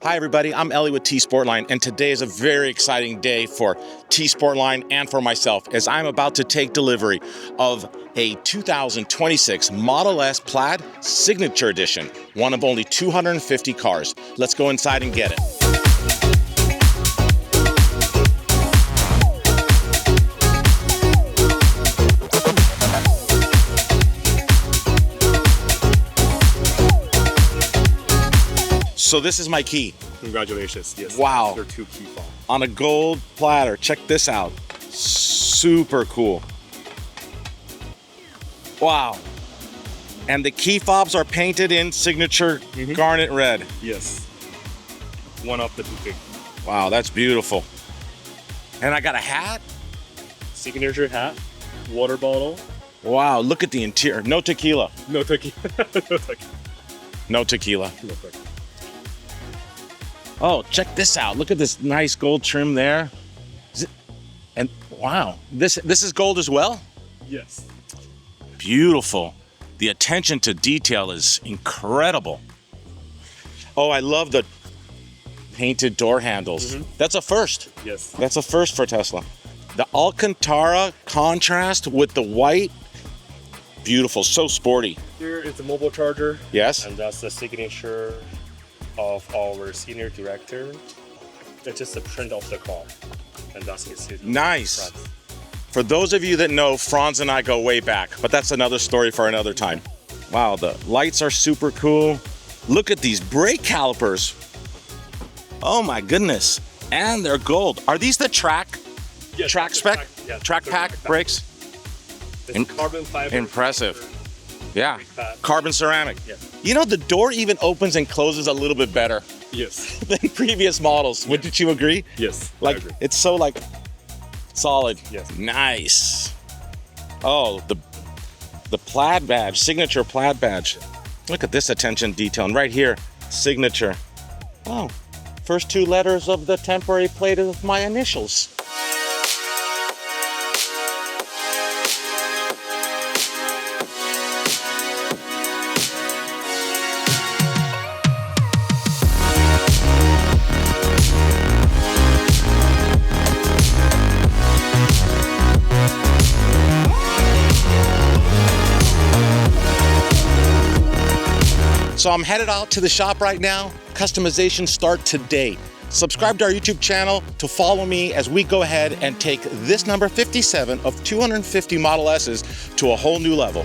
Hi everybody, I'm Ellie with T-Sportline, and today is a very exciting day for T-Sportline and for myself as I'm about to take delivery of a 2026 Model S Plaid Signature Edition, one of only 250 cars. Let's go inside and get it. So this is my key. Congratulations, yes. Wow. They're two key fobs. On a gold platter, check this out. Super cool. Wow. And the key fobs are painted in signature garnet red. Yes. One of the two big. Wow, that's beautiful. And I got a hat. Signature hat, water bottle. Wow, look at the interior. No tequila. No tequila. No tequila. No tequila. No tequila. Oh, check this out. Look at this nice gold trim there. And wow, this is gold as well? Yes. Beautiful. The attention to detail is incredible. Oh, I love the painted door handles. That's a first. Yes. That's a first for Tesla. The Alcantara contrast with the white, beautiful, so sporty. Here is the mobile charger. Yes. And that's the signature of our senior director. It's just a print of the car. And that's his signature. Nice. Front. For those of you that know, Franz and I go way back, but that's another story for another time. Wow, the lights are super cool. Look at these brake calipers. Oh my goodness. And they're gold. Are these the track spec? Track pack brakes? It's carbon fiber. Impressive. Yeah, pad. carbon ceramic. Yeah. You know, the door even opens and closes a little bit better Yes. than previous models. Wouldn't you agree? Yes. I Like, agree. it's so like solid. Yes. Nice. Oh, the plaid badge, signature plaid badge. Look at this attention detail. And right here, signature. Oh, first two letters of the temporary plate of my initials. So I'm headed out to the shop right now. Customizations start today. Subscribe to our YouTube channel to follow me as we go ahead and take this number 57 of 250 Model S's to a whole new level.